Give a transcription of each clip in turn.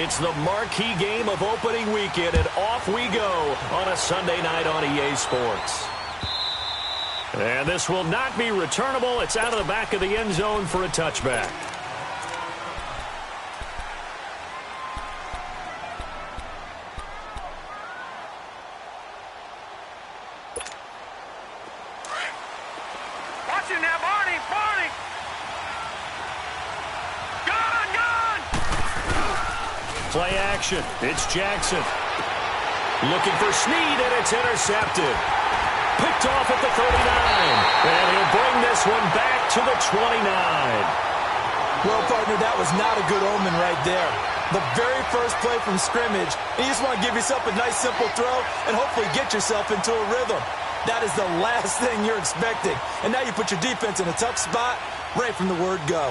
It's the marquee game of opening weekend, and off we go on a Sunday night on EA Sports. And this will not be returnable. It's out of the back of the end zone for a touchback. Play action. It's Jackson. Looking for Snead, and it's intercepted. Picked off at the 39. And he'll bring this one back to the 29. Well, partner, that was not a good omen right there. The very first play from scrimmage, you just want to give yourself a nice, simple throw and hopefully get yourself into a rhythm. That is the last thing you're expecting. And now you put your defense in a tough spot right from the word go.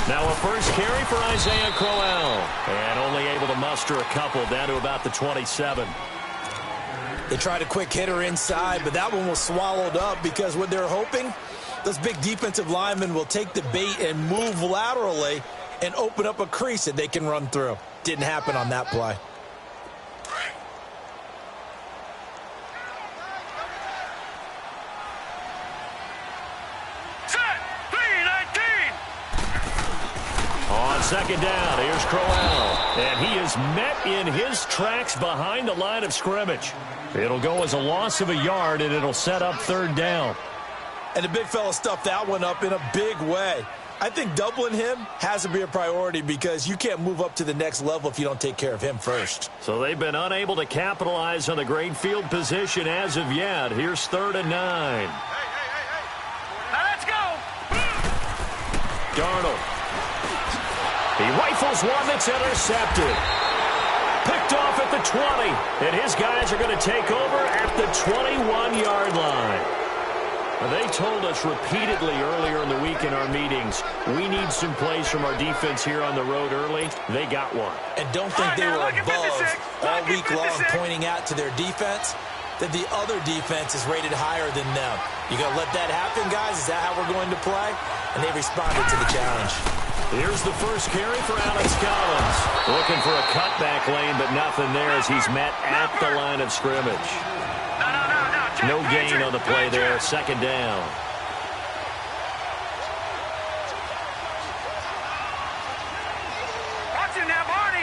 Now a first carry for Isaiah Crowell. And only able to muster a couple down to about the 27. They tried a quick hitter inside, but that one was swallowed up because what they're hoping, those big defensive linemen will take the bait and move laterally and open up a crease that they can run through. Didn't happen on that play. Second down, here's Crowell. And he is met in his tracks behind the line of scrimmage. It'll go as a loss of a yard, and it'll set up third down. And the big fella stuffed that one up in a big way. I think doubling him has to be a priority because you can't move up to the next level if you don't take care of him first. So they've been unable to capitalize on the great field position as of yet. Here's 3rd and 9. Now let's go. Darnold. He rifles one that's intercepted. Picked off at the 20. And his guys are going to take over at the 21-yard line. They told us repeatedly earlier in the week in our meetings, we need some plays from our defense here on the road early. They got one. And don't think they were above all week long pointing out to their defense that the other defense is rated higher than them. You going to let that happen, guys? Is that how we're going to play? And they responded to the challenge. Here's the first carry for Alex Collins. Looking for a cutback lane, but nothing there as he's met at the line of scrimmage. No gain on the play there. Second down. Watch him now, Barney.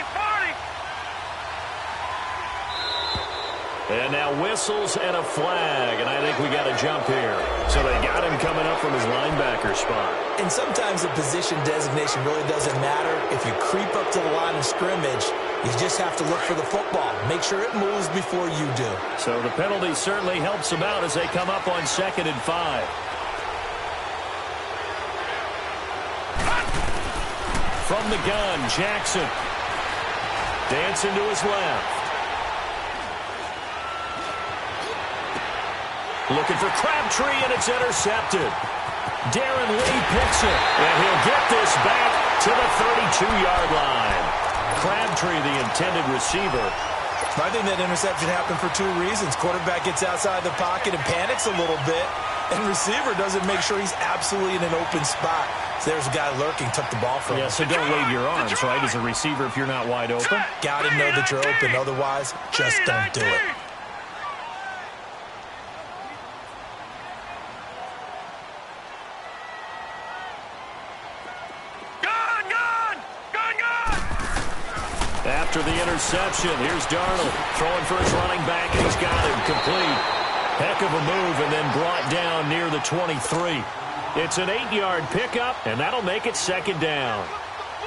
And now whistles and a flag, and I think we got a jump here. So they got him coming up from his linebacker spot. And sometimes the position designation really doesn't matter. If you creep up to the line of scrimmage, you just have to look for the football. Make sure it moves before you do. So the penalty certainly helps them out as they come up on 2nd and 5. From the gun, Jackson. Dancing to his left. Looking for Crabtree, and it's intercepted. Darren Lee picks it, and he'll get this back to the 32-yard line. Crabtree, the intended receiver. I think that interception happened for two reasons. Quarterback gets outside the pocket and panics a little bit, and receiver doesn't make sure he's absolutely in an open spot. So there's a guy lurking, took the ball from him. Yeah, so don't wave your arms, right, as a receiver if you're not wide open. Got to know that you're open. Otherwise, just don't do it. After the interception, here's Darnold throwing for his running back, and he's got him complete. Heck of a move, and then brought down near the 23. It's an 8-yard pickup, and that'll make it 2nd down.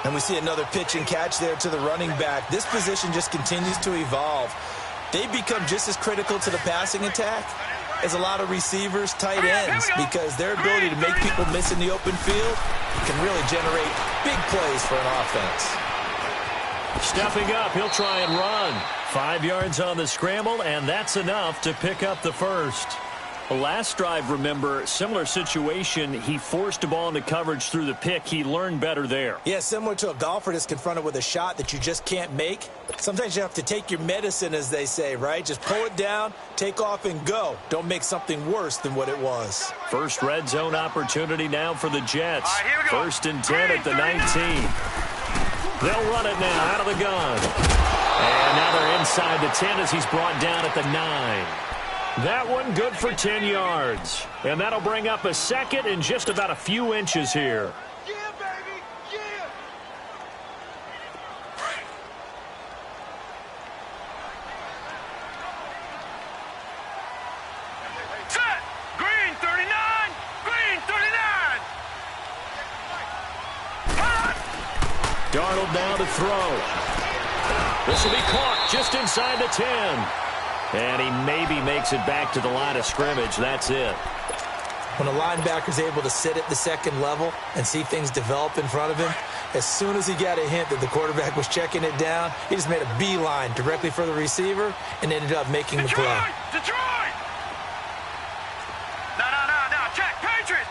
And we see another pitch and catch there to the running back. This position just continues to evolve. They become just as critical to the passing attack is a lot of receivers, tight ends, because their ability to make people miss in the open field can really generate big plays for an offense. Stepping up, he'll try and run. 5 yards on the scramble, and that's enough to pick up the first. Last drive, remember, similar situation. He forced a ball into coverage through the pick. He learned better there. Yeah, similar to a golfer that's confronted with a shot that you just can't make. Sometimes you have to take your medicine, as they say, right? Just pull it down, take off, and go. Don't make something worse than what it was. First red zone opportunity now for the Jets. First and 10 at the 19. They'll run it now out of the gun. And now they're inside the 10 as he's brought down at the 9. That one good for 10 yards. And that'll bring up a second and just about a few inches here. Yeah, baby, yeah. Set. Green 39. Green 39. Darnold now to throw. This will be caught just inside the 10. And he maybe makes it back to the line of scrimmage. That's it. When a linebacker's able to sit at the second level and see things develop in front of him, as soon as he got a hint that the quarterback was checking it down, he just made a beeline directly for the receiver and ended up making the play. Detroit! No. Check. Patriot!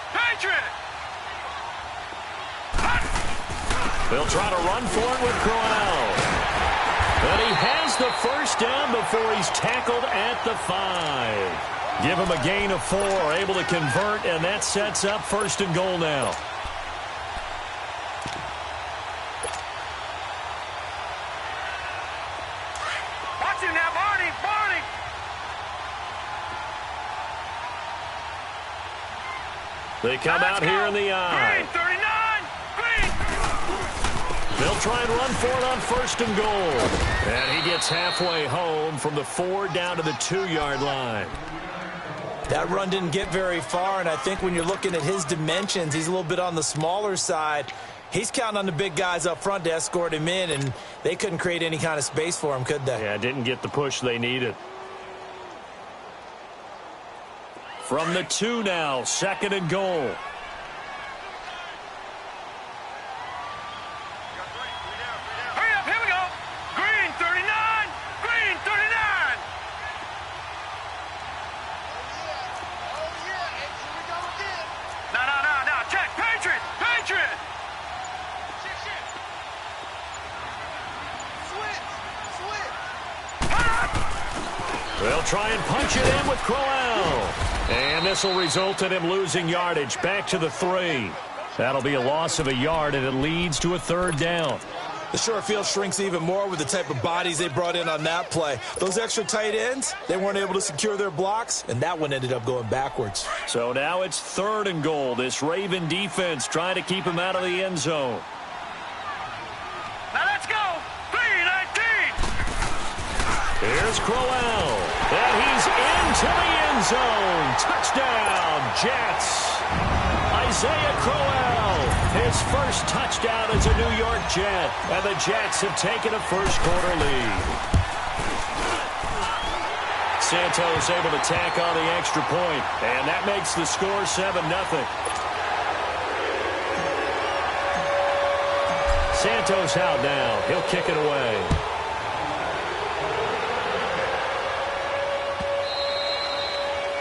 They'll try to run for it with Crowell. And he has the first down before he's tackled at the 5. Give him a gain of 4, able to convert, and that sets up first and goal now. Watch him now, Barney! They come out here in the eye. Green 39! Green! They'll try and run for it on first and goal. And he gets halfway home from the 4 down to the 2-yard line. That run didn't get very far, and I think when you're looking at his dimensions, he's a little bit on the smaller side. He's counting on the big guys up front to escort him in, and they couldn't create any kind of space for him, could they? Yeah, didn't get the push they needed. From the 2 now, second and goal. Hurry up, here we go! Green 39! Green 39! Oh yeah, here we go again. No, check, Patriot! Switch! They'll try and punch it in with Crowell. And this will result in him losing yardage back to the 3. That'll be a loss of a yard, and it leads to a 3rd down. The short field shrinks even more with the type of bodies they brought in on that play. Those extra tight ends, they weren't able to secure their blocks, and that one ended up going backwards. So now it's 3rd and goal. This Raven defense trying to keep him out of the end zone. Now let's go! 319! Here's Crowell. And he's into the end zone. Touchdown, Jets. Isaiah Crowell, his first touchdown as a New York Jet. And the Jets have taken a first-quarter lead. Santos able to tack on the extra point, and that makes the score 7-0. Santos out now. He'll kick it away.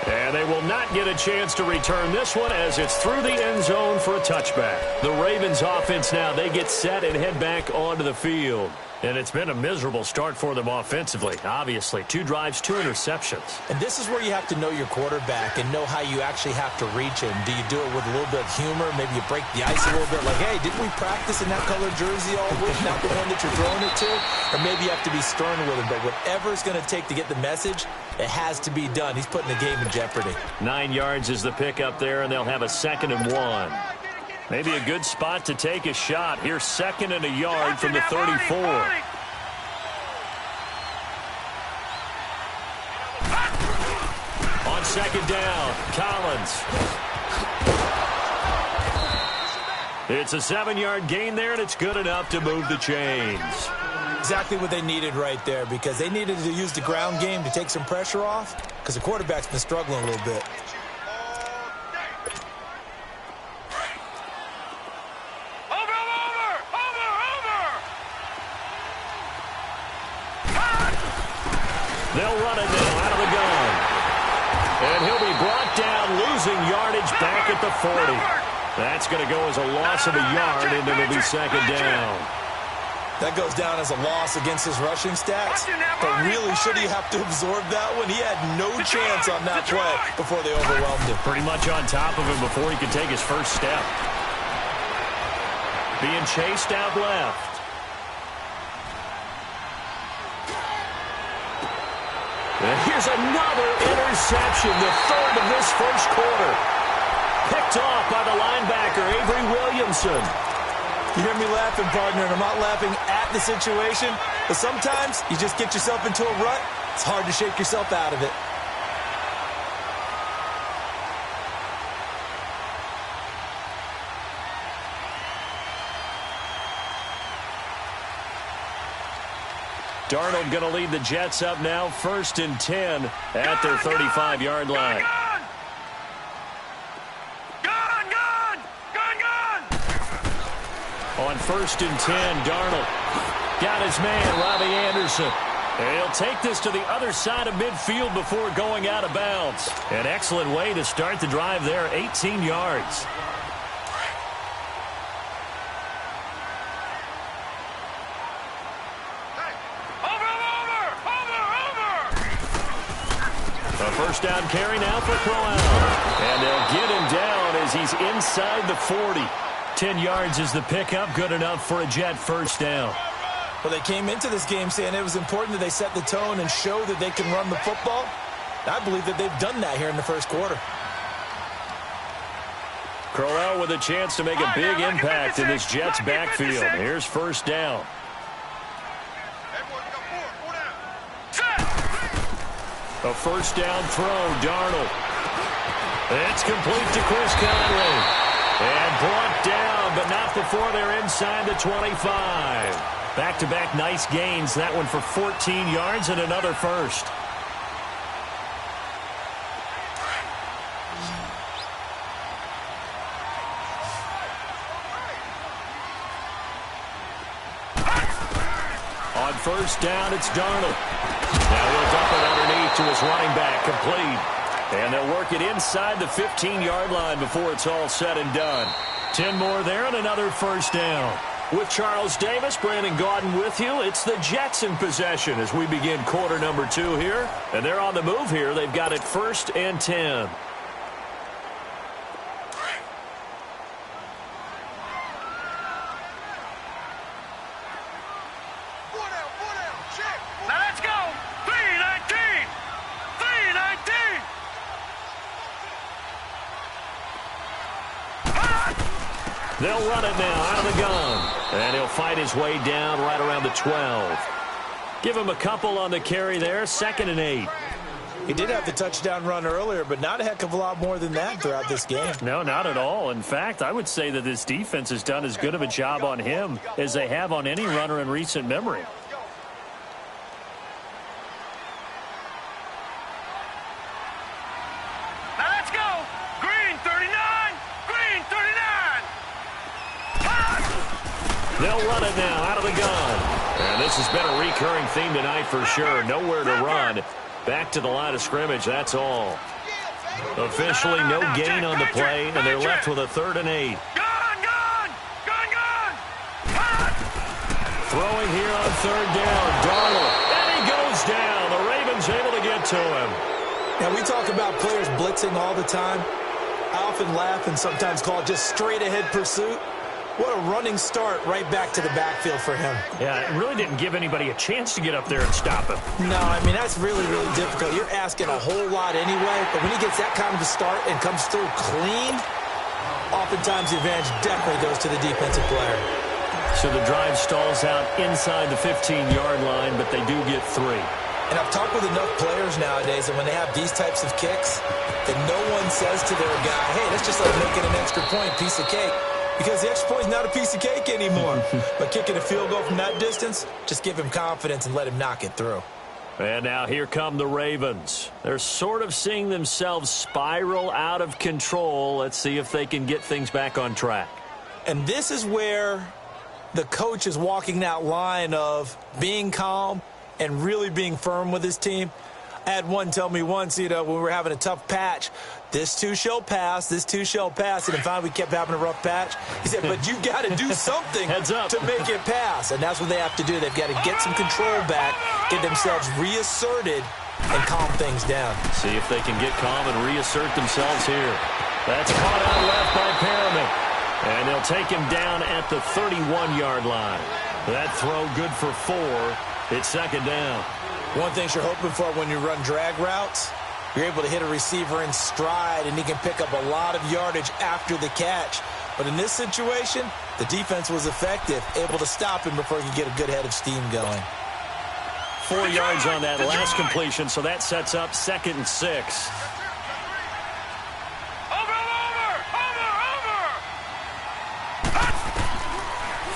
And they will not get a chance to return this one as it's through the end zone for a touchback. The Ravens offense now, they get set and head back onto the field. And it's been a miserable start for them offensively, obviously. 2 drives, 2 interceptions. And this is where you have to know your quarterback and know how you actually have to reach him. Do you do it with a little bit of humor? Maybe you break the ice a little bit like, hey, didn't we practice in that colored jersey all week, not the one that you're throwing it to? Or maybe you have to be stern with him. But whatever it's going to take to get the message, it has to be done. He's putting the game in jeopardy. 9 yards is the pick up there, and they'll have a 2nd and 1. Maybe a good spot to take a shot. Here's 2nd and a yard from the 34. On 2nd down, Collins. It's a 7-yard gain there, and it's good enough to move the chains. Exactly what they needed right there, because they needed to use the ground game to take some pressure off. because the quarterback's been struggling a little bit. They'll run it now out of the gun. And he'll be brought down, losing yardage back at the 40. That's going to go as a loss of a yard, and it'll be second down. That goes down as a loss against his rushing stats. But really, should he have to absorb that one? He had no chance on that play before they overwhelmed him. Pretty much on top of him before he could take his first step. Being chased out left. And here's another interception, the third of this first quarter. Picked off by the linebacker, Avery Williamson. You hear me laughing, partner, and I'm not laughing at the situation, but sometimes you just get yourself into a rut. It's hard to shake yourself out of it. Darnold going to lead the Jets up now, 1st and 10 at their 35-yard line. On 1st and 10, Darnold got his man, Robbie Anderson. And he'll take this to the other side of midfield before going out of bounds. An excellent way to start the drive there, 18 yards. A first down carry now for Crowell. And they'll get him down as he's inside the 40. 10 yards is the pickup, good enough for a Jet first down. Well, they came into this game saying it was important that they set the tone and show that they can run the football. I believe that they've done that here in the first quarter. Crowell with a chance to make a big impact in this Jets backfield. Here's first down. A first down throw, Darnold. It's complete to Chris Conley. And brought down, but not before they're inside the 25. Back-to-back nice gains. That one for 14 yards and another first. On first down, it's Darnold. Now he'll dump it underneath to his running back, complete. And they'll work it inside the 15-yard line before it's all said and done. 10 more there and another first down. With Charles Davis, Brandon Gaudin with you. It's the Jets in possession as we begin quarter number 2 here. And they're on the move here. They've got it 1st and 10. They'll run it now out of the gun. And he'll fight his way down right around the 12. Give him a couple on the carry there. 2nd and 8. He did have the touchdown run earlier, but not a heck of a lot more than that throughout this game. No, not at all. In fact, I would say that this defense has done as good of a job on him as they have on any runner in recent memory. They'll run it now out of the gun. And this has been a recurring theme tonight for sure. Nowhere to run. Back to the line of scrimmage, that's all. Officially no gain on the play, and they're left with a 3rd and 8. Throwing here on 3rd down, Darnold. And he goes down. The Ravens able to get to him. Now, we talk about players blitzing all the time. I often laugh and sometimes call it just straight-ahead pursuit. What a running start right back to the backfield for him. Yeah, it really didn't give anybody a chance to get up there and stop him. No, I mean, that's really, really difficult. You're asking a whole lot anyway, but when he gets that kind of a start and comes through clean, oftentimes the advantage definitely goes to the defensive player. So the drive stalls out inside the 15-yard line, but they do get 3. And I've talked with enough players nowadays, and when they have these types of kicks, that no one says to their guy, hey, that's just like making an extra point, piece of cake. Because the extra point is not a piece of cake anymore. But kicking a field goal from that distance, just give him confidence and let him knock it through. And now here come the Ravens. They're sort of seeing themselves spiral out of control. Let's see if they can get things back on track. And this is where the coach is walking that line of being calm and really being firm with his team. I had one tell me once, when we were having a tough patch, this too shall pass, this too shall pass. And finally we kept having a rough patch. He said, but you got to do something to make it pass. And that's what they have to do. They've got to get some control back, get themselves reasserted, and calm things down. See if they can get calm and reassert themselves here. That's caught out left by Perriman. And they'll take him down at the 31-yard line. That throw good for 4. It's second down. One thing you're hoping for when you run drag routes, you're able to hit a receiver in stride, and he can pick up a lot of yardage after the catch. But in this situation, the defense was effective, able to stop him before he could get a good head of steam going. 4 yards on that last completion, so that sets up 2nd and 6.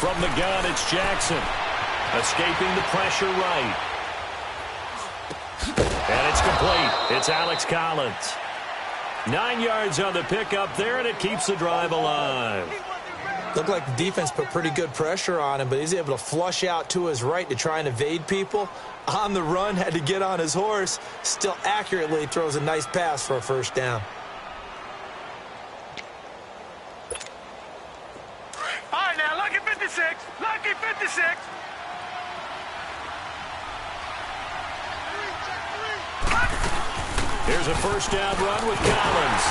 From the gun, it's Jackson. Escaping the pressure right. And it's complete. It's Alex Collins. 9 yards on the pickup there, and it keeps the drive alive. Looked like the defense put pretty good pressure on him, but he's able to flush out to his right to try and evade people. On the run, had to get on his horse. Still accurately throws a nice pass for a first down. All right, now, lucky 56. Lucky 56. Here's a first down run with Collins.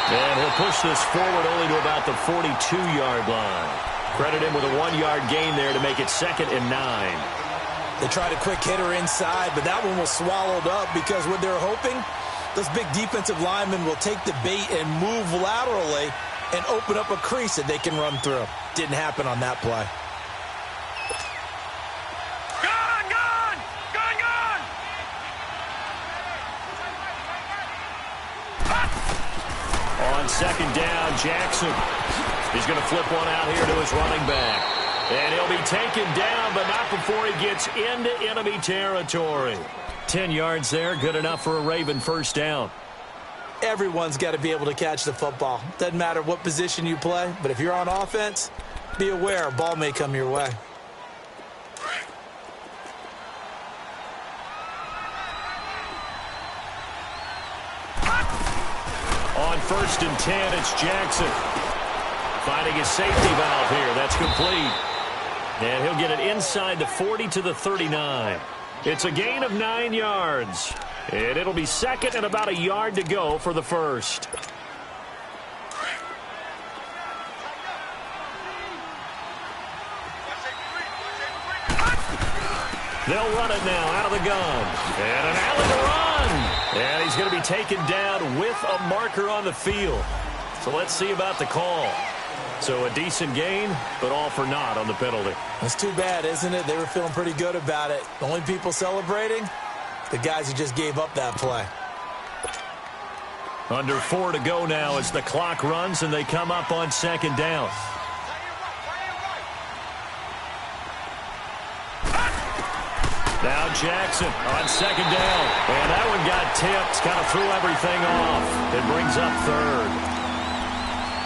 And he'll push this forward only to about the 42-yard line. Credit him with a 1-yard gain there to make it 2nd and 9. They tried a quick hitter inside, but that one was swallowed up because what they're hoping, those big defensive linemen will take the bait and move laterally and open up a crease that they can run through. Didn't happen on that play. On second down, Jackson. He's going to flip one out here to his running back. And he'll be taken down, but not before he gets into enemy territory. 10 yards there, good enough for a Raven first down. Everyone's got to be able to catch the football. Doesn't matter what position you play, but if you're on offense, be aware a ball may come your way. On 1st and 10, it's Jackson. Finding his safety valve here. That's complete. And he'll get it inside the 40 to the 39. It's a gain of 9 yards. And it'll be 2nd and about a yard to go for the first. They'll run it now out of the gun. And an alley to run. And he's going to be taken down with a marker on the field. So let's see about the call. So a decent gain, but all for naught on the penalty. That's too bad, isn't it? They were feeling pretty good about it. The only people celebrating, the guys who just gave up that play. Under 4 to go now as the clock runs and they come up on second down. Now Jackson on second down. And that one got tipped, kind of threw everything off. It brings up 3rd.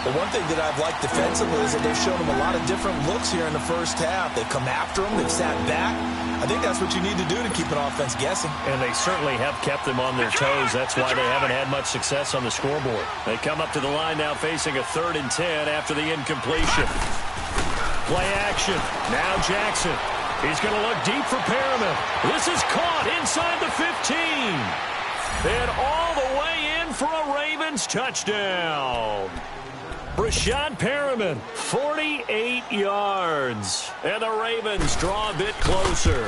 The one thing that I've liked defensively is that they've shown them a lot of different looks here in the first half. They've come after them. They've sat back. I think that's what you need to do to keep an offense guessing. And they certainly have kept them on their toes. That's why they haven't had much success on the scoreboard. They come up to the line now facing a 3rd and 10 after the incompletion. Play action. Now Jackson. He's going to look deep for Perriman. This is caught inside the 15. And all the way in for a Ravens touchdown. Brashad Perriman, 48 yards. And the Ravens draw a bit closer.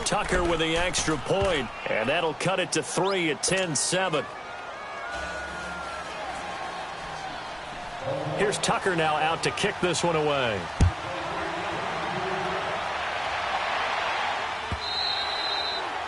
Tucker with the extra point, and that'll cut it to 3 at 10-7. Here's Tucker now out to kick this one away.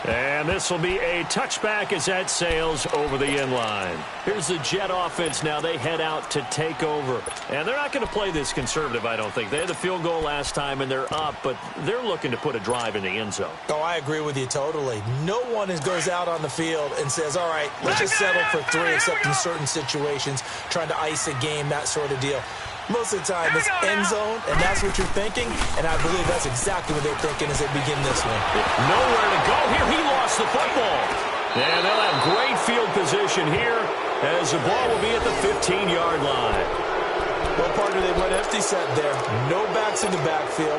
And this will be a touchback as that sails over the end line. Here's the Jet offense now. They head out to take over. And they're not going to play this conservative, I don't think. They had the field goal last time, and they're up, but they're looking to put a drive in the end zone. Oh, I agree with you totally. No one goes out on the field and says, all right, let's just settle for 3, except in certain situations, trying to ice a game, that sort of deal. Most of the time, it's end zone, and that's what you're thinking, and I believe that's exactly what they're thinking as they begin this one. Nowhere to go here. He lost the football. And they'll have great field position here as the ball will be at the 15-yard line. Well, partner, they went empty set there. No backs in the backfield.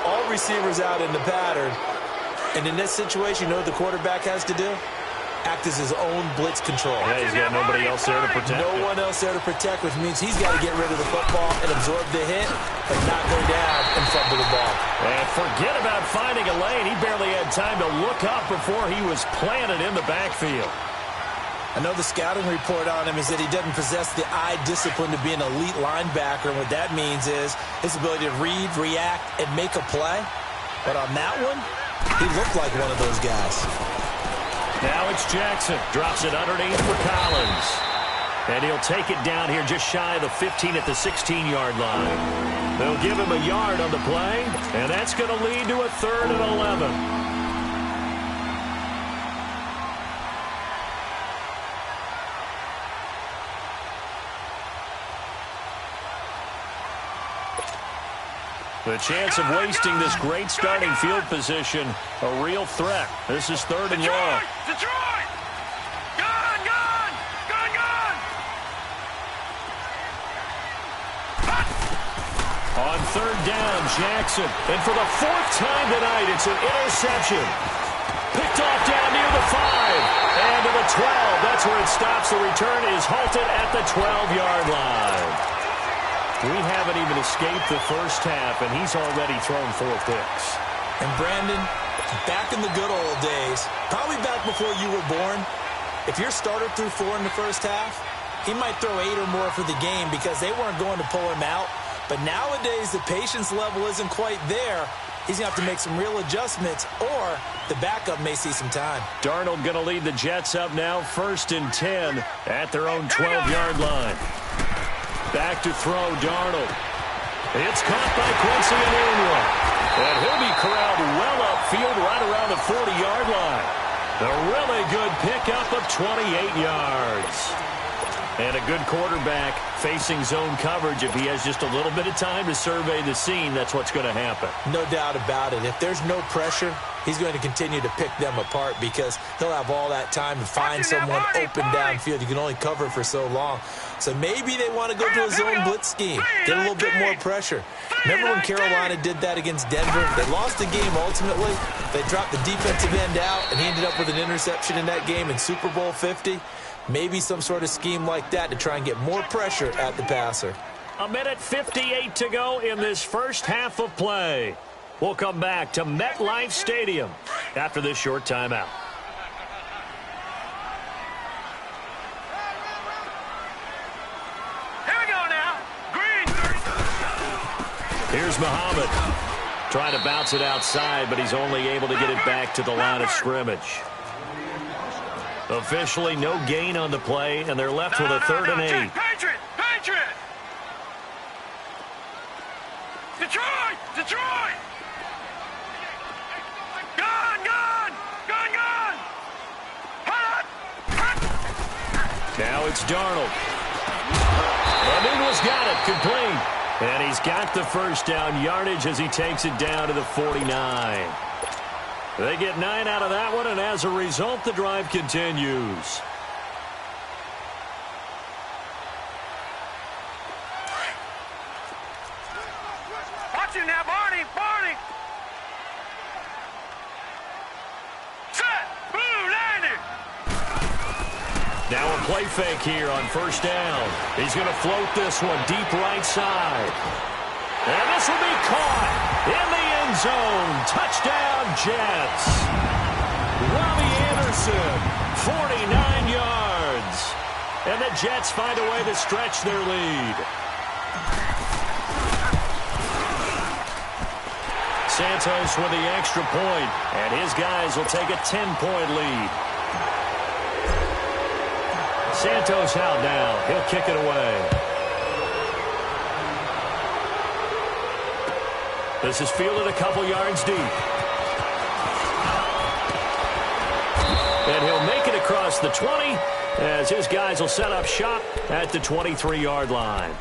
All receivers out in the pattern. And in this situation, you know what the quarterback has to do? Act as his own blitz control. Yeah, he's got nobody else there to protect. No one else there to protect, which means he's got to get rid of the football and absorb the hit, but not go down and fumble the ball. And forget about finding a lane. He barely had time to look up before he was planted in the backfield. I know the scouting report on him is that he doesn't possess the eye discipline to be an elite linebacker. And what that means is his ability to read, react, and make a play. But on that one, he looked like one of those guys. Now it's Jackson. Drops it underneath for Collins. And he'll take it down here just shy of the 15 at the 16-yard line. They'll give him a yard on the play, and that's going to lead to a 3rd and 11. The chance of wasting this great starting field position, a real threat. This is 3rd and long. Detroit! Gun, gun! Gun, gun! On 3rd down, Jackson. And for the 4th time tonight, it's an interception. Picked off down near the 5. And to the 12. That's where it stops. The return is halted at the 12-yard line. We haven't even escaped the first half, and he's already thrown 4 picks. And Brandon, back in the good old days, probably back before you were born, if your starter threw 4 in the first half, he might throw 8 or more for the game because they weren't going to pull him out. But nowadays, the patience level isn't quite there. He's going to have to make some real adjustments, or the backup may see some time. Darnold going to lead the Jets up now, 1st and 10 at their own 12-yard line. Back to throw, Darnold. It's caught by Quincy Enunwa. And he'll be corralled well upfield right around the 40-yard line. A really good pickup of 28 yards. And a good quarterback facing zone coverage. If he has just a little bit of time to survey the scene, that's what's going to happen. No doubt about it. If there's no pressure, he's going to continue to pick them apart because he'll have all that time to find someone open downfield. You can only cover for so long. So maybe they want to go to a zone blitz scheme, get a little bit more pressure. Remember when Carolina did that against Denver? They lost the game ultimately. They dropped the defensive end out, and he ended up with an interception in that game in Super Bowl 50. Maybe some sort of scheme like that to try and get more pressure at the passer. 1:58 to go in this first half of play. We'll come back to MetLife Stadium after this short timeout. Here we go now. Green. Here's Muhammad. Trying to bounce it outside, but he's only able to get it back to the line of scrimmage. Officially no gain on the play, and they're left with a 3rd and 8. Patriot! Patriot! Detroit! Detroit! Gun! Gun! Gun! Gun! Now it's Darnold. Enunwa's got it, complete. And he's got the first down yardage as he takes it down to the 49. They get 9 out of that one, and as a result, the drive continues. Watch him now, Barney! Barney! Set! Boom! Landed! Now a play fake here on 1st down. He's going to float this one deep right side. And this will be caught in the end zone. Touchdown, Jets. Robbie Anderson, 49 yards. And the Jets find a way to stretch their lead. Santos with the extra point, and his guys will take a 10-point lead. Santos out now. He'll kick it away. This is fielded a couple yards deep. And he'll make it across the 20 as his guys will set up shop at the 23-yard line.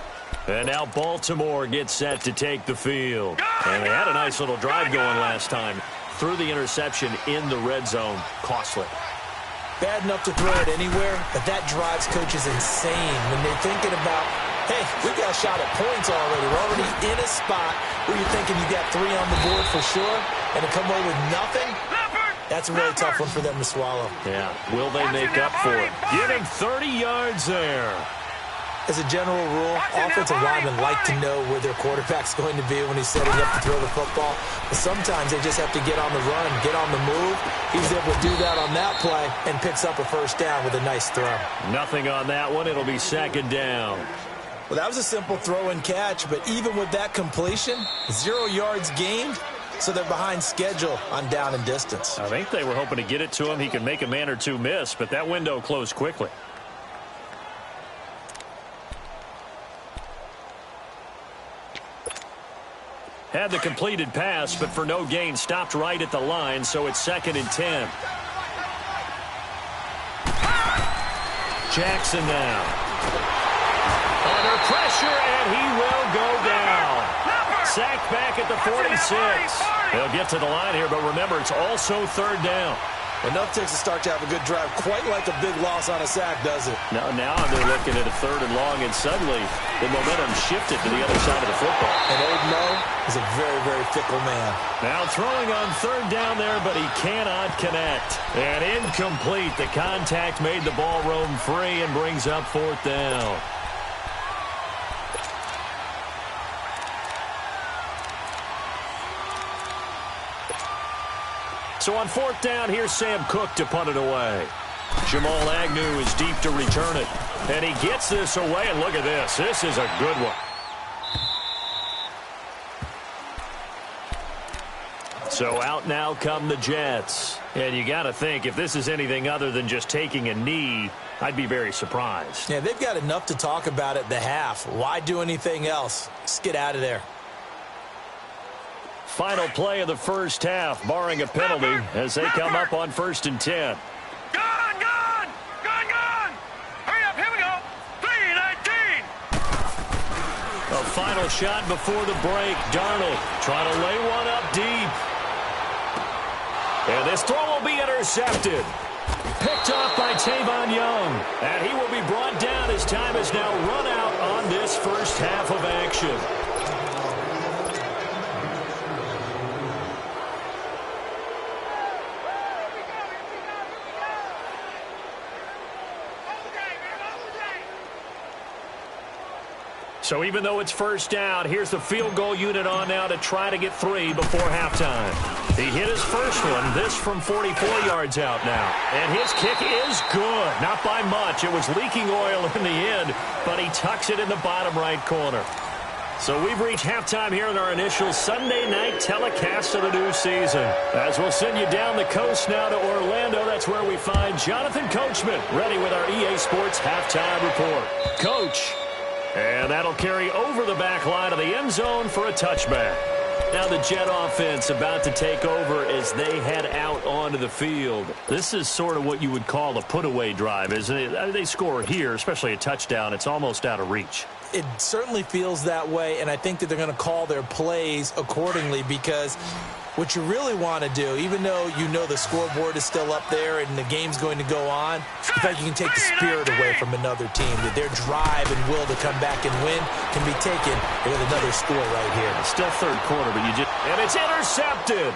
And now Baltimore gets set to take the field. And they had a nice little drive going last time. Threw the interception in the red zone. Costly. Bad enough to throw it anywhere, but that drives coaches insane when they're thinking about, hey, we got a shot at points already. We're already in a spot where you're thinking you got 3 on the board for sure, and to come away with nothing, that's a really tough one for them to swallow. Yeah, will they make up for it? Get him 30 yards there. As a general rule, offensive linemen like to know where their quarterback's going to be when he's setting up to throw the football. But sometimes they just have to get on the run, get on the move. He was able to do that on that play and picks up a first down with a nice throw. Nothing on that one. It'll be second down. Well, that was a simple throw and catch, but even with that completion, 0 yards gained, so they're behind schedule on down and distance. I think they were hoping to get it to him. He could make a man or two miss, but that window closed quickly. Had the completed pass, but for no gain, stopped right at the line, so it's 2nd and 10. Jackson now. Under pressure, and he will go down. Sacked back at the 46. They'll get to the line here, but remember, it's also 3rd down. Enough takes to start to have a good drive, quite like a big loss on a sack, does it? Now they're looking at a 3rd and long, and suddenly the momentum shifted to the other side of the football. And old Mo is a very, very fickle man. Now throwing on 3rd down there, but he cannot connect. And incomplete. The contact made the ball roam free and brings up 4th down. So on 4th down, here's Sam Cook to punt it away. Jamal Agnew is deep to return it. And he gets this away, and look at this. This is a good one. So out now come the Jets. And you got to think, if this is anything other than just taking a knee, I'd be very surprised. Yeah, they've got enough to talk about at the half. Why do anything else? Just get out of there. Final play of the first half, barring a penalty, as they come up on 1st and 10. Gone! Hurry up, here we go. 3:19. A final shot before the break. Darnold trying to lay one up deep. And this throw will be intercepted. Picked off by Tavon Young. And he will be brought down as time has now run out on this first half of action. So even though it's first down, here's the field goal unit on now to try to get 3 before halftime. He hit his first one, this from 44 yards out now. And his kick is good. Not by much. It was leaking oil in the end, but he tucks it in the bottom right corner. So we've reached halftime here in our initial Sunday night telecast of the new season. As we'll send you down the coast now to Orlando, that's where we find Jonathan Coachman ready with our EA Sports halftime report. Coach. And that'll carry over the back line of the end zone for a touchback. Now the Jet offense about to take over as they head out onto the field. This is sort of what you would call a put-away drive, isn't it? They score here, especially a touchdown. It's almost out of reach. It certainly feels that way, and I think that they're going to call their plays accordingly because what you really want to do, even though you know the scoreboard is still up there and the game's going to go on, in fact, you can take the spirit away from another team. That their drive and will to come back and win can be taken with another score right here. It's still 3rd quarter, but you just... And it's intercepted.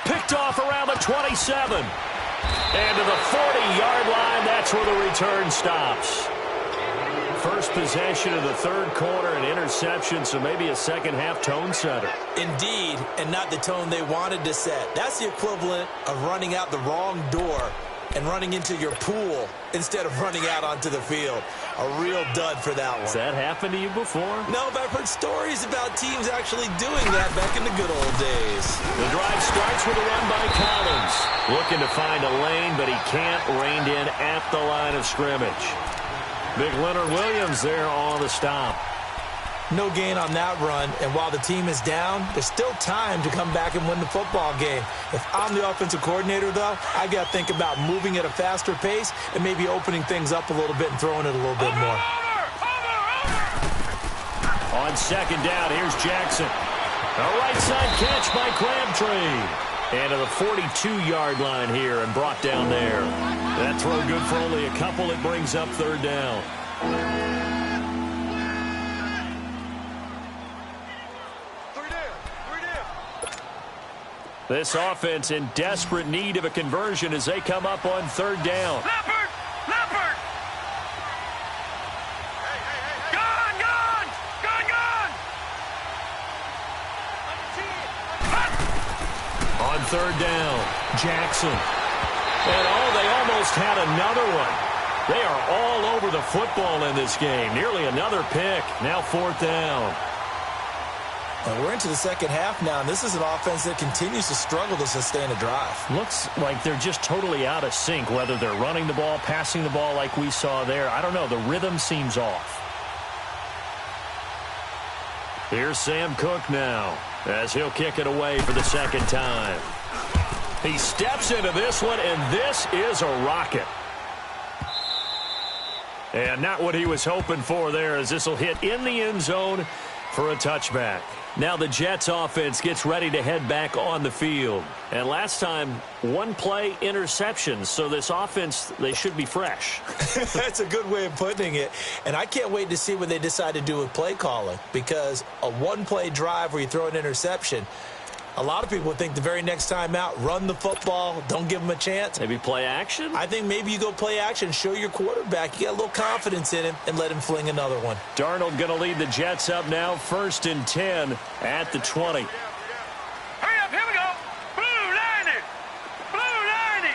Picked off around the 27. And to the 40-yard line, that's where the return stops. First possession of the 3rd quarter, an interception, so maybe a second-half tone setter. Indeed, and not the tone they wanted to set. That's the equivalent of running out the wrong door and running into your pool instead of running out onto the field. A real dud for that one. Has that happened to you before? No, but I've heard stories about teams actually doing that back in the good old days. The drive starts with a run by Collins. Looking to find a lane, but he can't. Reined in at the line of scrimmage. Big Leonard Williams there on the stop. No gain on that run, and while the team is down, there's still time to come back and win the football game. If I'm the offensive coordinator, though, I got to think about moving at a faster pace and maybe opening things up a little bit and throwing it a little bit more. On second down, here's Jackson. A right side catch by Crabtree. And to the 42-yard line here and brought down there. That throw good for only a couple. It brings up third down. This offense in desperate need of a conversion as they come up on third down. Leopard! Leopard! Gone! Gone! Gone! Gone! On third down, Jackson. And they almost had another one. They are all over the football in this game. Nearly another pick. Now fourth down. And we're into the second half now, and this is an offense that continues to struggle to sustain a drive. Looks like they're just totally out of sync, whether they're running the ball, passing the ball like we saw there. I don't know. The rhythm seems off. Here's Sam Cook now as he'll kick it away for the second time. He steps into this one, and this is a rocket. And not what he was hoping for there, as this will hit in the end zone for a touchback. Now the Jets offense gets ready to head back on the field. And last time, one play interceptions. So this offense, they should be fresh. That's a good way of putting it. And I can't wait to see what they decide to do with play calling. Because a one-play drive where you throw an interception, a lot of people think the very next time out, run the football, don't give them a chance. Maybe play action? I think maybe you go play action, show your quarterback. You got a little confidence in him, and let him fling another one. Darnold going to lead the Jets up now, 1st and 10 at the 20. Hurry up, here we go. Blue 90. Blue 90.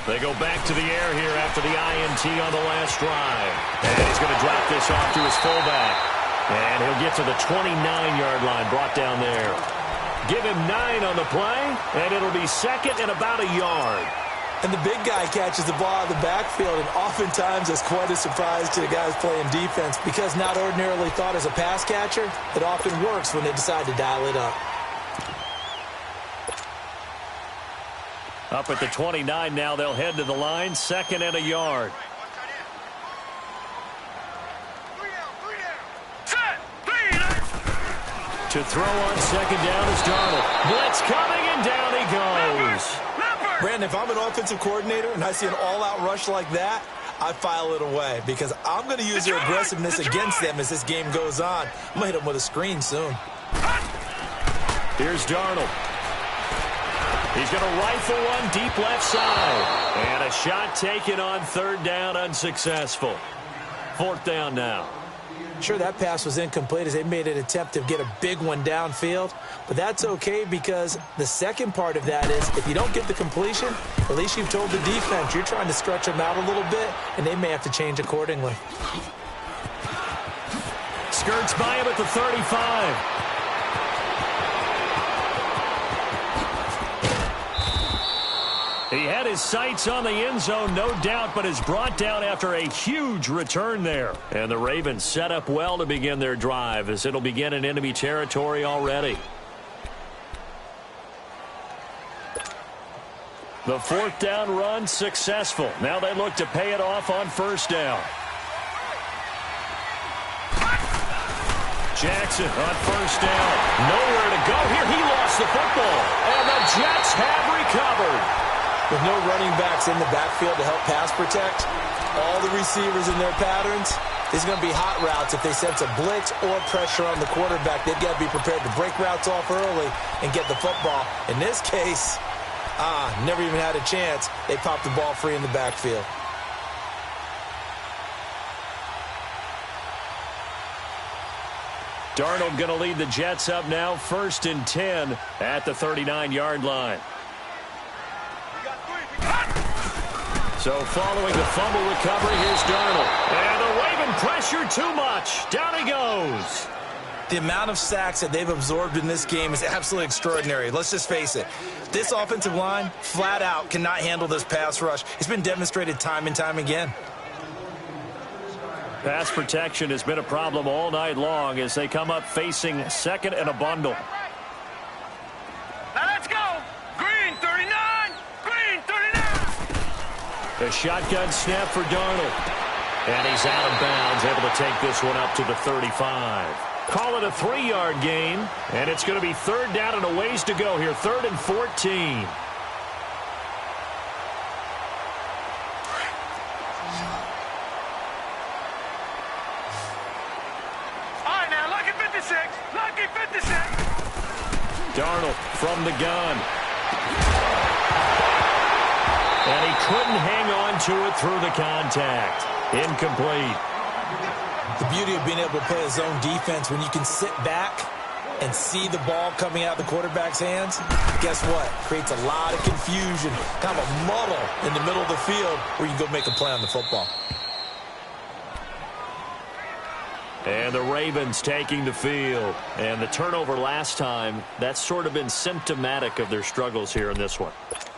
They go back to the air here after the INT on the last drive. And he's going to drop this off to his fullback. And he'll get to the 29-yard line, brought down there. Give him 9 on the play, and it'll be second and about a yard. And the big guy catches the ball out of the backfield, and oftentimes it's quite a surprise to the guys playing defense because not ordinarily thought as a pass catcher, it often works when they decide to dial it up. Up at the 29 now, they'll head to the line, second and a yard. To throw on second down is Darnold. Blitz coming, and down he goes. Brandon, if I'm an offensive coordinator and I see an all-out rush like that, I file it away because I'm going to use their aggressiveness against them as this game goes on. I'm going to hit them with a screen soon. Here's Darnold. He's going to rifle one deep left side. And a shot taken on third down, unsuccessful. Fourth down now. Sure, that pass was incomplete as they made an attempt to get a big one downfield, but that's okay because the second part of that is if you don't get the completion, at least you've told the defense you're trying to stretch them out a little bit, and they may have to change accordingly. Skirts by him at the 35. He had his sights on the end zone, no doubt, but is brought down after a huge return there. And the Ravens set up well to begin their drive as it'll begin in enemy territory already. The fourth down run successful. Now they look to pay it off on first down. Jackson on first down. Nowhere to go here. He lost the football. And the Jets have recovered. With no running backs in the backfield to help pass protect, all the receivers in their patterns, these are going to be hot routes if they sense a blitz or pressure on the quarterback. They've got to be prepared to break routes off early and get the football. In this case, never even had a chance. They popped the ball free in the backfield. Darnold going to lead the Jets up now, 1st and 10 at the 39-yard line. So following the fumble recovery, here's Darnold. And the Raven pressure too much. Down he goes. The amount of sacks that they've absorbed in this game is absolutely extraordinary. Let's just face it. This offensive line, flat out, cannot handle this pass rush. It's been demonstrated time and time again. Pass protection has been a problem all night long as they come up facing second and a bundle. Now let's go. Green 39. Green 39. A shotgun snap for Darnold. And he's out of bounds, able to take this one up to the 35. Call it a 3-yard gain, and it's going to be third down and a ways to go here. 3rd and 14. All right, now, lucky 56. Lucky 56. Darnold from the gun. And he couldn't hang on to it through the contact. Incomplete. The beauty of being able to play a zone defense when you can sit back and see the ball coming out of the quarterback's hands, guess what? Creates a lot of confusion, kind of a muddle in the middle of the field where you can go make a play on the football. And the Ravens taking the field. And the turnover last time, that's sort of been symptomatic of their struggles here in this one.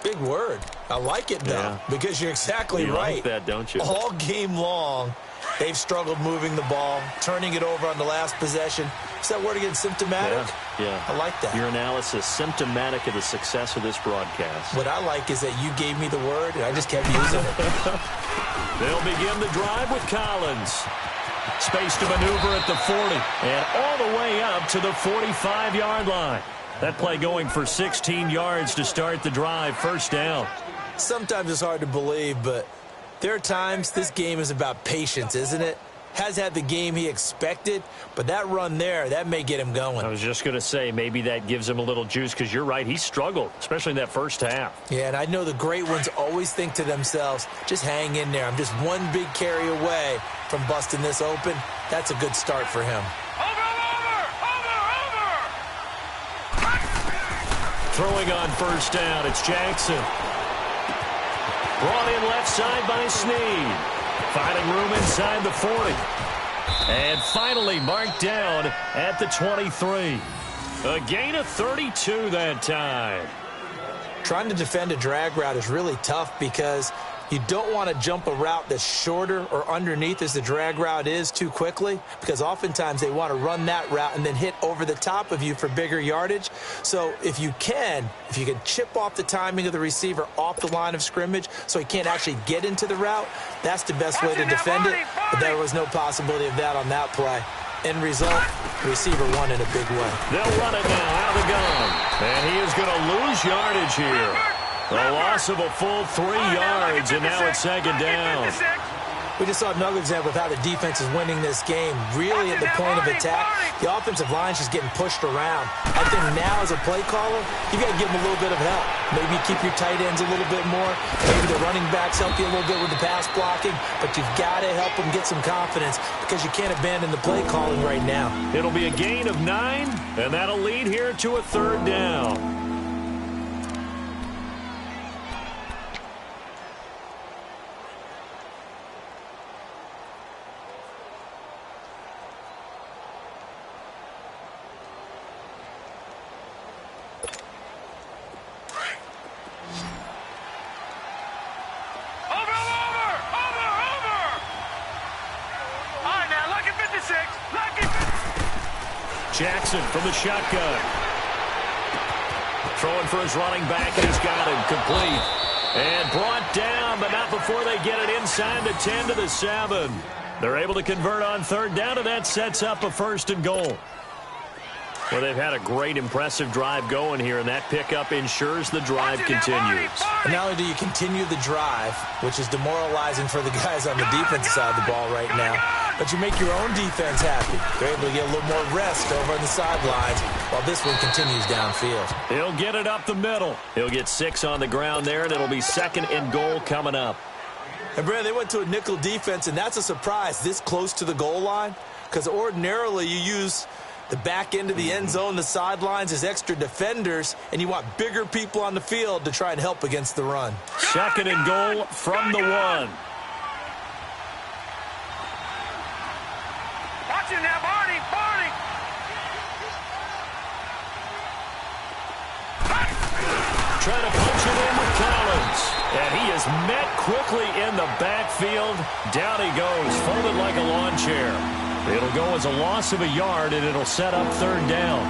Big word. I like it, though, because you're exactly right. You like that, don't you? All game long, they've struggled moving the ball, turning it over on the last possession. Is that word again, symptomatic? Yeah. I like that. Your analysis, symptomatic of the success of this broadcast. What I like is that you gave me the word, and I just kept using it. They'll begin the drive with Collins. Space to maneuver at the 40, and all the way up to the 45-yard line. That play going for 16 yards to start the drive, first down. Sometimes it's hard to believe, but there are times this game is about patience, isn't it? Has had the game he expected, but that run there, that may get him going. I was just going to say, maybe that gives him a little juice, because you're right, he struggled, especially in that first half. Yeah, and I know the great ones always think to themselves, just hang in there. I'm just one big carry away from busting this open. That's a good start for him. Throwing on first down, it's Jackson. Brought in left side by Snead. Finding room inside the 40. And finally marked down at the 23. A gain of 32 that time. Trying to defend a drag route is really tough because you don't want to jump a route that's shorter or underneath as the drag route is too quickly, because oftentimes they want to run that route and then hit over the top of you for bigger yardage. So if you can chip off the timing of the receiver off the line of scrimmage so he can't actually get into the route, that's the best way to defend it. But there was no possibility of that on that play. End result, the receiver won in a big way. They'll run it now out of the gun. And he is going to lose yardage here. A loss of a full 3 yards, and now it's second down. We just saw another example of how the defense is winning this game. Really at the point of attack, the offensive line's just getting pushed around. I think now as a play caller, you got to give them a little bit of help. Maybe keep your tight ends a little bit more. Maybe the running backs help you a little bit with the pass blocking. But you've got to help them get some confidence because you can't abandon the play calling right now. It'll be a gain of 9, and that'll lead here to a third down. Jackson from the shotgun. Throwing for his running back, and he's got him complete. And brought down, but not before they get it inside the 10 to the 7. They're able to convert on third down, and that sets up a 1st and goal. Well, they've had a great, impressive drive going here, and that pickup ensures the drive continues. And not only do you continue the drive, which is demoralizing for the guys on the defensive side of the ball right now, but you make your own defense happy. They're able to get a little more rest over on the sidelines while this one continues downfield. He'll get it up the middle. He'll get 6 on the ground there, and it'll be 2nd and goal coming up. And, Brad, they went to a nickel defense, and that's a surprise this close to the goal line, because ordinarily you use The back end of the end zone, the sidelines is extra defenders, and you want bigger people on the field to try and help against the run. 2nd and goal from the 1. Watch it now, Barney. Trying to punch it in with Collins. And he is met quickly in the backfield. Down he goes, folded like a lawn chair. It'll go as a loss of a yard, and it'll set up 3rd down.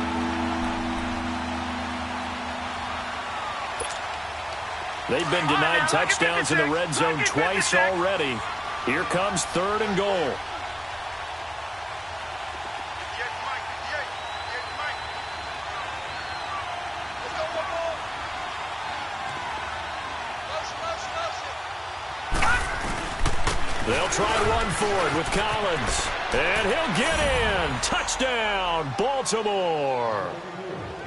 They've been denied touchdowns in the red zone twice already. Here comes 3rd and goal. They'll try to run forward with Collins. And he'll get in. Touchdown, Baltimore.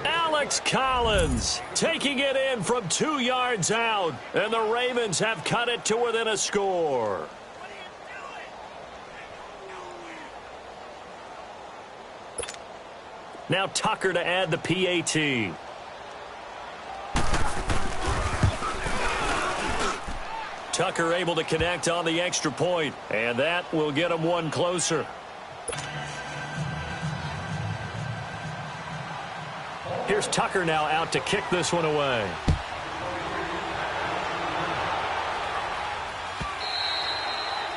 Alex Collins taking it in from 2 yards out. And the Ravens have cut it to within a score. Now Tucker to add the PAT. Tucker able to connect on the extra point, and that will get him one closer. Here's Tucker now out to kick this one away.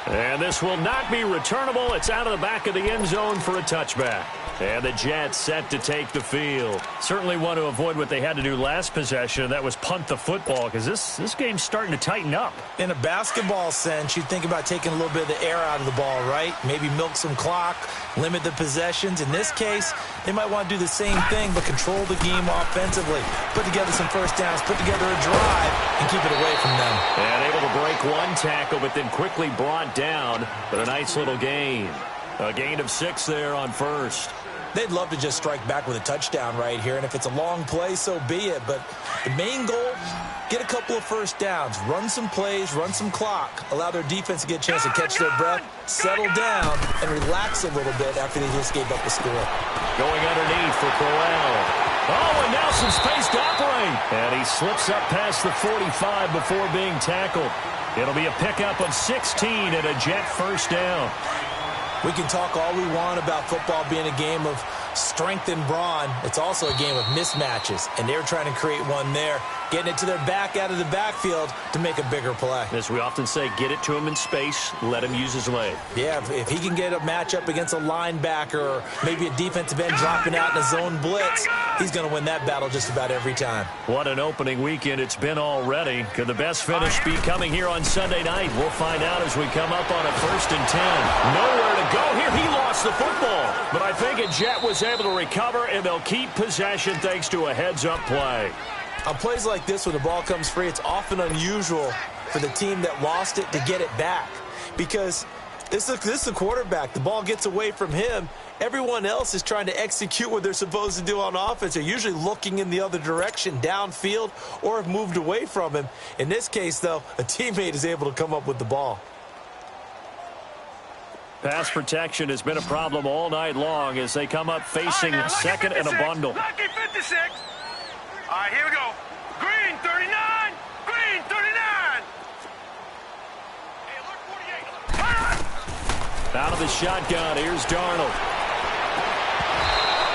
And this will not be returnable. It's out of the back of the end zone for a touchback. And the Jets set to take the field. Certainly want to avoid what they had to do last possession, and that was punt the football, because this game's starting to tighten up. In a basketball sense, you think about taking a little bit of the air out of the ball, right? Maybe milk some clock, limit the possessions. In this case, they might want to do the same thing, but control the game offensively. Put together some first downs, put together a drive, and keep it away from them. And able to break one tackle, but then quickly brought down. But a nice little gain. A gain of 6 there on first. They'd love to just strike back with a touchdown right here, and if it's a long play, so be it. But the main goal, get a couple of first downs, run some plays, run some clock, allow their defense to get a chance to catch their breath, settle down, and relax a little bit after they just gave up the score. Going underneath for Corral. Oh, and now some space to operate. And he slips up past the 45 before being tackled. It'll be a pickup of 16 and a Jet first down. We can talk all we want about football being a game of strength and brawn. It's also a game of mismatches, and they're trying to create one there, getting it to their back out of the backfield to make a bigger play. As we often say, get it to him in space, let him use his leg. Yeah, if he can get a matchup against a linebacker or maybe a defensive end dropping out in a zone blitz, he's going to win that battle just about every time. What an opening weekend it's been already. Could the best finish be coming here on Sunday night? We'll find out as we come up on a 1st and 10. Nowhere to go here. He lost the football, but I think a Jet was able to recover, and they'll keep possession thanks to a heads-up play. On plays like this where the ball comes free, it's often unusual for the team that lost it to get it back, because this is the quarterback. The ball gets away from him. Everyone else is trying to execute what they're supposed to do on offense. They're usually looking in the other direction, downfield, or have moved away from him. In this case, though, a teammate is able to come up with the ball. Pass protection has been a problem all night long as they come up facing second and a bundle. Lucky 56. All right, here we go. Green 39. Green 39. Hey, alert 48. Out of the shotgun, here's Darnold.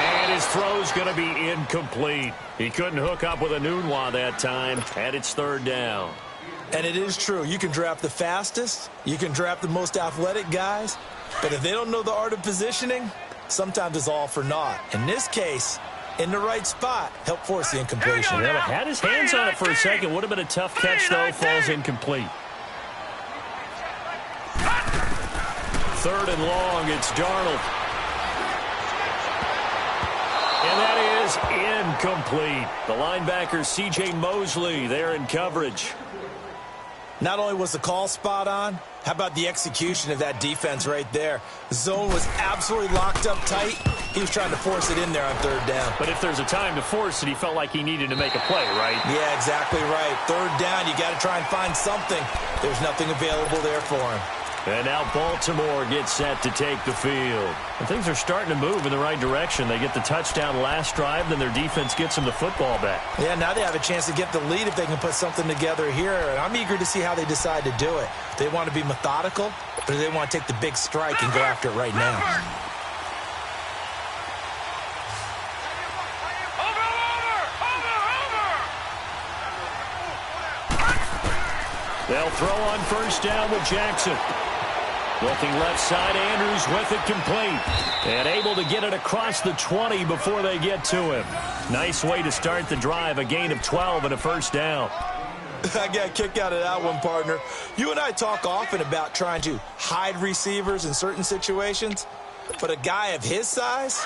And his throw's going to be incomplete. He couldn't hook up with a Nunwa that time, and it's 3rd down. And it is true. You can draft the fastest. You can draft the most athletic guys. But if they don't know the art of positioning, sometimes it's all for naught. In this case, in the right spot, help force the incompletion. Yeah, but had his hands on it for a second. Would have been a tough catch, though. Falls incomplete. 3rd and long. It's Darnold. And that is incomplete. The linebacker, C.J. Mosley, there in coverage. Not only was the call spot on, how about the execution of that defense right there? The zone was absolutely locked up tight. He was trying to force it in there on 3rd down. But if there's a time to force it, he felt like he needed to make a play, right? Yeah, exactly right. 3rd down, you got to try and find something. There's nothing available there for him. And now Baltimore gets set to take the field. And things are starting to move in the right direction. They get the touchdown last drive, then their defense gets them the football back. Yeah, now they have a chance to get the lead if they can put something together here. And I'm eager to see how they decide to do it. They want to be methodical, or do they want to take the big strike and go after it right now? They'll throw on first down with Jackson. Looking left side, Andrews with it complete. And able to get it across the 20 before they get to him. Nice way to start the drive, a gain of 12 and a first down. I got a kick out of that one, partner. You and I talk often about trying to hide receivers in certain situations. But a guy of his size,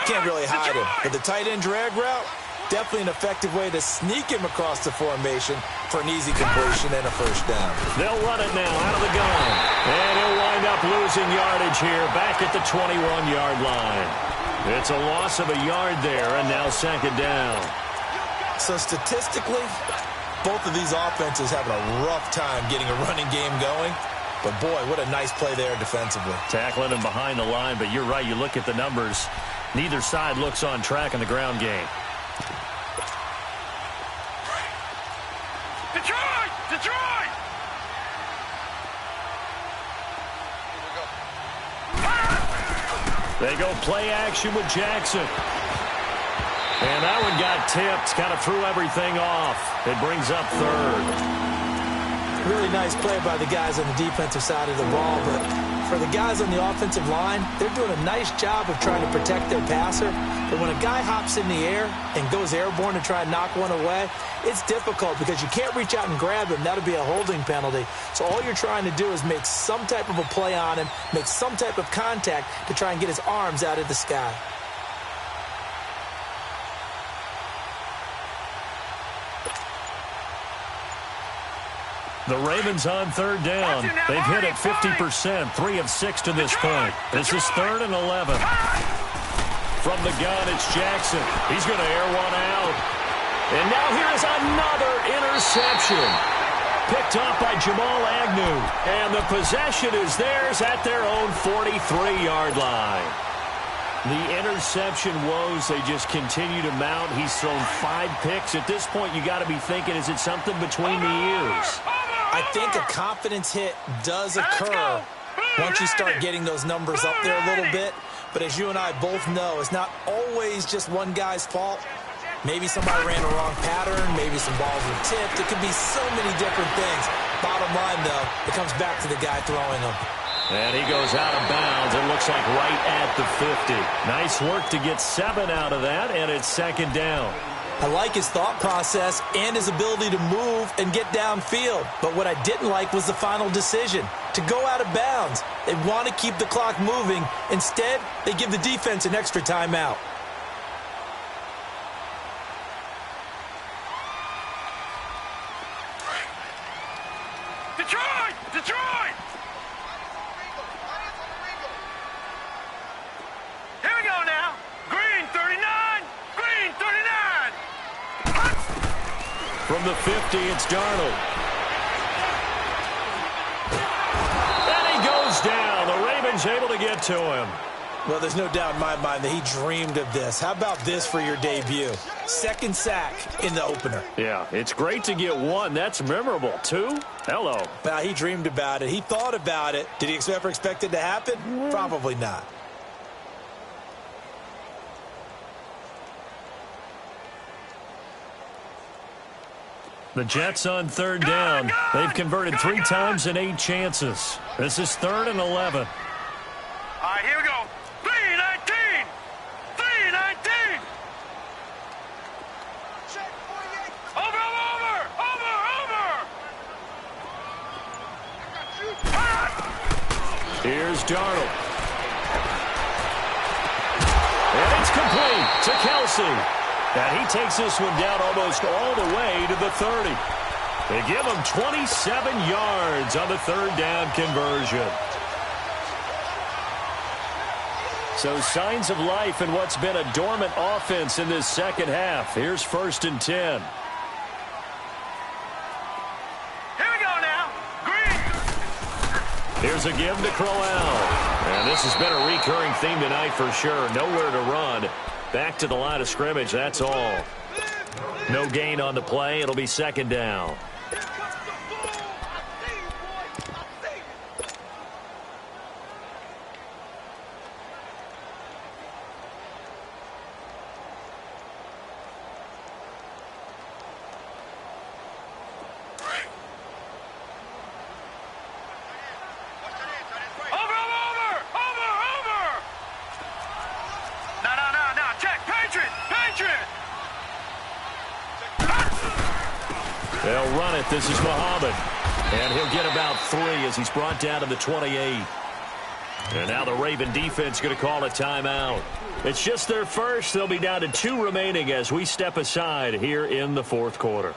can't really hide him. But the tight end drag route, definitely an effective way to sneak him across the formation for an easy completion and a first down. They'll run it now out of the gun. And he'll wind up losing yardage here back at the 21-yard line. It's a loss of a yard there, and now second down. So statistically, both of these offenses having a rough time getting a running game going. But, boy, what a nice play there defensively. Tackling him behind the line, but you're right. You look at the numbers. Neither side looks on track in the ground game. Detroit! They go play action with Jackson. And that one got tipped, kind of threw everything off. It brings up third. Really nice play by the guys on the defensive side of the ball, but for the guys on the offensive line, they're doing a nice job of trying to protect their passer. But when a guy hops in the air and goes airborne to try and knock one away, it's difficult because you can't reach out and grab him. That'll be a holding penalty. So all you're trying to do is make some type of a play on him, make some type of contact to try and get his arms out of the sky. The Ravens on third down. They've hit it 50%, 3 of 6 to this point. This is 3rd and 11. From the gun, it's Jackson. He's going to air one out. And now here is another interception. Picked off by Jamal Agnew. And the possession is theirs at their own 43-yard line. The interception woes, they just continue to mount. He's thrown 5 picks. At this point, you got to be thinking, is it something between the ears? I think a confidence hit does occur once you start getting those numbers up there a little bit. But as you and I both know, it's not always just one guy's fault. Maybe somebody ran the wrong pattern. Maybe some balls were tipped. It could be so many different things. Bottom line, though, it comes back to the guy throwing them. And he goes out of bounds. It looks like right at the 50. Nice work to get 7 out of that, and it's second down. I like his thought process and his ability to move and get downfield. But what I didn't like was the final decision, to go out of bounds. They want to keep the clock moving. Instead, they give the defense an extra timeout. Detroit! Here we go now. Green 39. Green 39. From the 50, it's Darnold. And he goes down. The Ravens able to get to him. Well, there's no doubt in my mind that he dreamed of this. How about this for your debut? 2nd sack in the opener. Yeah, it's great to get 1. That's memorable. 2? Hello. Well, he dreamed about it. He thought about it. Did he ever expect it to happen? Probably not. The Jets on third down. They've converted 3 times in 8 chances. This is 3rd and 11. All right, here we go. 3-19. 3-19. Over. Here's Darnold. And it's complete to Kelsey. And he takes this one down almost all the way to the 30. They give him 27 yards on the 3rd down conversion. So signs of life in what's been a dormant offense in this second half. Here's 1st and 10. Here we go now. Green. Here's a give to Crowell. And this has been a recurring theme tonight for sure. Nowhere to run. Back to the line of scrimmage, that's all. No gain on the play. It'll be second down. They'll run it. This is Muhammad. And he'll get about 3 as he's brought down to the 28. And now the Raven defense going to call a timeout. It's just their first. They'll be down to 2 remaining as we step aside here in the fourth quarter.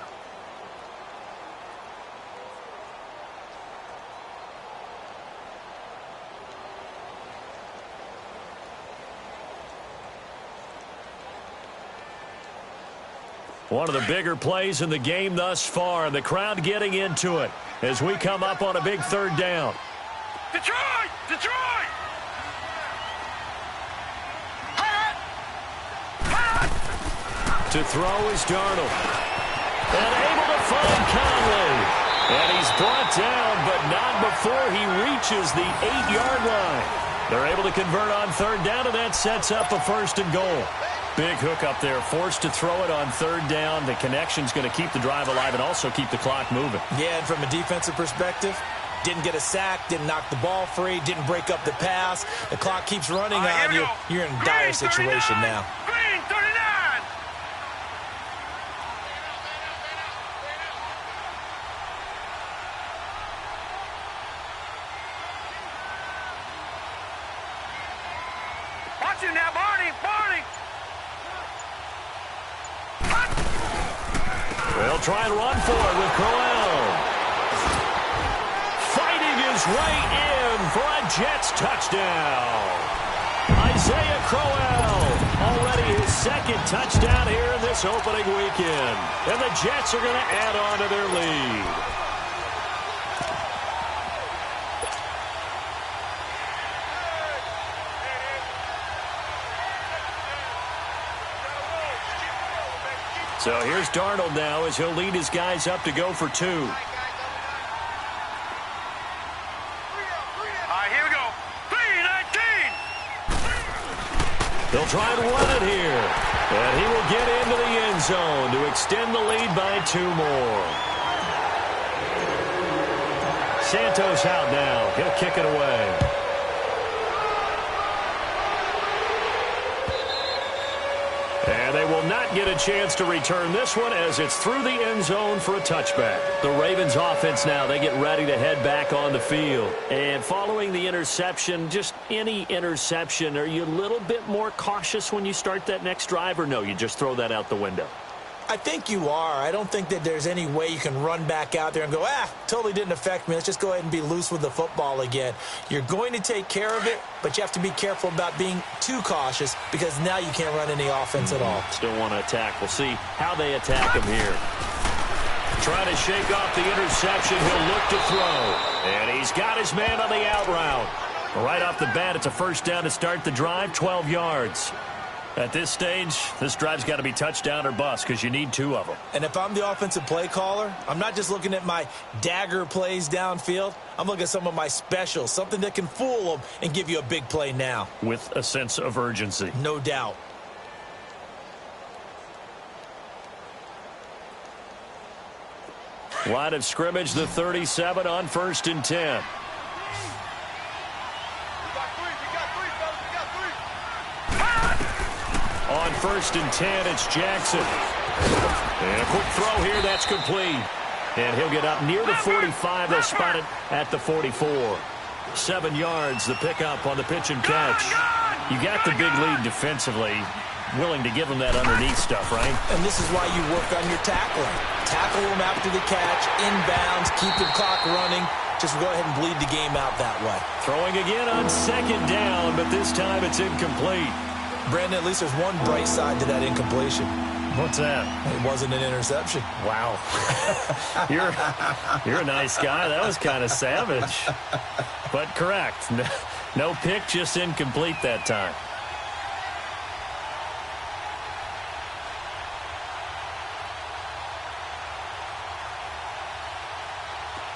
One of the bigger plays in the game thus far, and the crowd getting into it as we come up on a big third down. Detroit! Detroit! To throw is Darnold. And able to find Conley. And he's brought down, but not before he reaches the 8-yard line. They're able to convert on third down, and that sets up a first and goal. Big hook up there, forced to throw it on third down. The connection's going to keep the drive alive and also keep the clock moving. Yeah, and from a defensive perspective, didn't get a sack, didn't knock the ball free, didn't break up the pass. The clock keeps running on you. You're in a dire situation now. Green 39! Watch him now, Barney! Barney! They'll try and run for it with Crowell. Fighting his way in for a Jets touchdown. Isaiah Crowell, already his second touchdown here in this opening weekend. And the Jets are going to add on to their lead. So here's Darnold now as he'll lead his guys up to go for 2. All right, here we go. 3-19! They'll try and run it here. And he will get into the end zone to extend the lead by 2 more. Santos out now. He'll kick it away. And they will not get a chance to return this one as it's through the end zone for a touchback. The Ravens offense now, they get ready to head back on the field. And following the interception, just any interception, are you a little bit more cautious when you start that next drive, or no, you just throw that out the window? I think you are. I don't think that there's any way you can run back out there and go, totally didn't affect me. Let's just go ahead and be loose with the football again. You're going to take care of it, but you have to be careful about being too cautious because now you can't run any offense at all. Still want to attack. We'll see how they attack him here. Trying to shake off the interception. He'll look to throw. And he's got his man on the out route. Right off the bat, it's a first down to start the drive, 12 yards. At this stage, this drive's got to be touchdown or bust because you need 2 of them. And if I'm the offensive play caller, I'm not just looking at my dagger plays downfield. I'm looking at some of my specials, something that can fool them and give you a big play now. With a sense of urgency. No doubt. Line of scrimmage, the 37 on 1st and 10. On 1st and 10, it's Jackson. And a quick throw here, that's complete. And he'll get up near the 45. They'll spot it at the 44. 7 yards, the pickup on the pitch and catch. You got the big lead defensively. Willing to give them that underneath stuff, right? And this is why you work on your tackling. Tackle them after the catch, inbounds, keep the clock running. Just go ahead and bleed the game out that way. Throwing again on 2nd down, but this time it's incomplete. Brandon, at least there's one bright side to that incompletion. What's that? It wasn't an interception. Wow. You're a nice guy. That was kind of savage. But correct. No pick, just incomplete that time.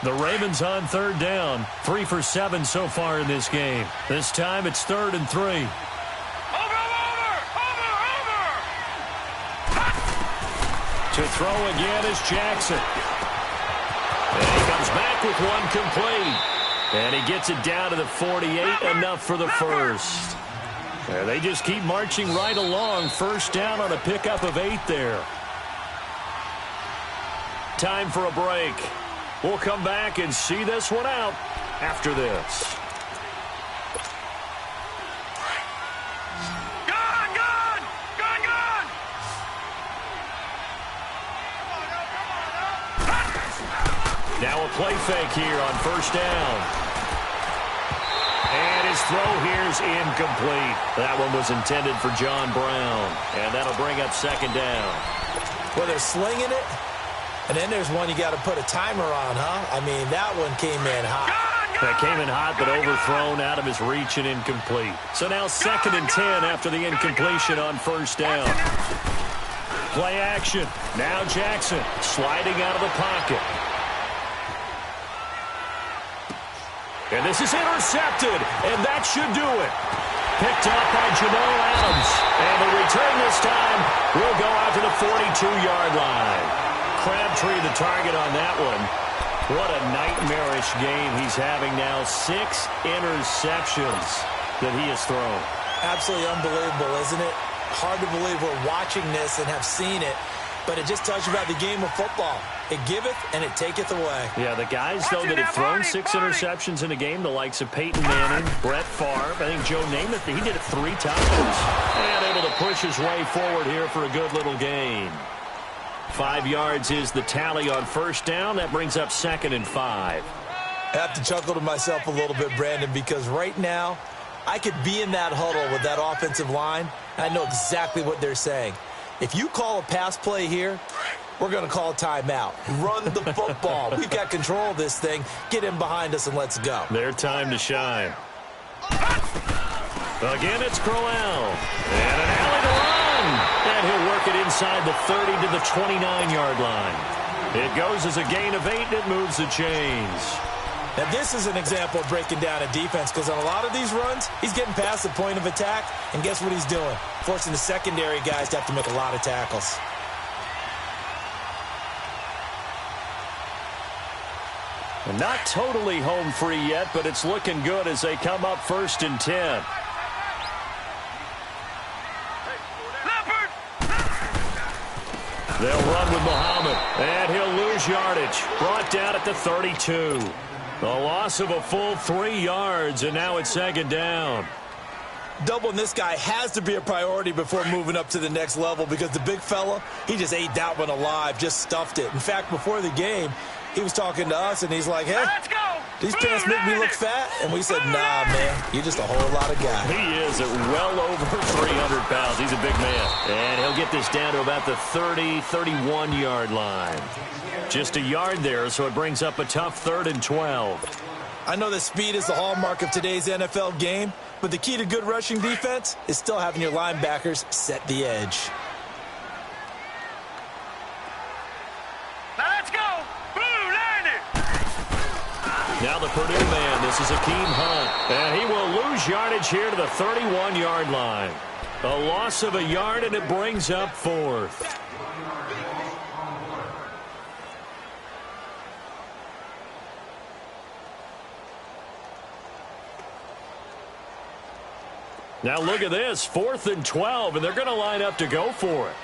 The Ravens on third down. 3 for 7 so far in this game. This time it's 3rd and 3. Over! To throw again is Jackson. And he comes back with one complete. And he gets it down to the 48, enough for the first. And they just keep marching right along. First down on a pickup of 8 there. Time for a break. We'll come back and see this one out after this. Now a play fake here on first down. And his throw here is incomplete. That one was intended for John Brown. And that'll bring up second down. Well, they're slinging it. And then there's one you got to put a timer on, huh? I mean, that one came in hot. That came in hot, but overthrown, out of his reach and incomplete. So now 2nd and 10 after the incompletion on first down. Play action. Now Jackson sliding out of the pocket. And this is intercepted, and that should do it. Picked up by Jamal Adams. And the return this time will go out to the 42-yard line. Crabtree the target on that one. What a nightmarish game he's having now. 6 interceptions that he has thrown. Absolutely unbelievable, isn't it? Hard to believe we're watching this and have seen it, but it just tells you about the game of football. It giveth and it taketh away. Yeah, the guys, though, that have thrown 6 interceptions in a game, the likes of Peyton Manning, Brett Favre, I think Joe Namath, he did it 3 times. And able to push his way forward here for a good little gain. 5 yards is the tally on first down. That brings up 2nd and 5. I have to chuckle to myself a little bit, Brandon, because right now I could be in that huddle with that offensive line, and I know exactly what they're saying. If you call a pass play here, we're going to call a timeout. Run the football. We've got control of this thing. Get in behind us and let's go. Their time to shine. Again, it's Crowell. And an alley to run. And he'll work it inside the 30 to the 29-yard line. It goes as a gain of 8, and it moves the chains. Now, this is an example of breaking down a defense, because on a lot of these runs, he's getting past the point of attack, and guess what he's doing? Forcing the secondary guys to have to make a lot of tackles. And not totally home free yet, but it's looking good as they come up 1st and 10. They'll run with Muhammad, and he'll lose yardage. Brought down at the 32. A loss of a full 3 yards, and now it's 2nd down. Doubling this guy has to be a priority before moving up to the next level, because the big fella, he just ate that one alive, just stuffed it. In fact, before the game, he was talking to us, and he's like, hey, these pants make me look fat. And we said, nah, man, you're just a whole lot of guy. He is at well over 300 pounds. He's a big man. And he'll get this down to about the 30, 31-yard line. Just a yard there, so it brings up a tough 3rd and 12. I know that speed is the hallmark of today's NFL game, but the key to good rushing defense is still having your linebackers set the edge. Let's go! Blue landed! Now the Purdue man, this is Akeem Hunt. And he will lose yardage here to the 31-yard line. A loss of a yard, and it brings up 4th. Now look at this, 4th and 12, and they're going to line up to go for it.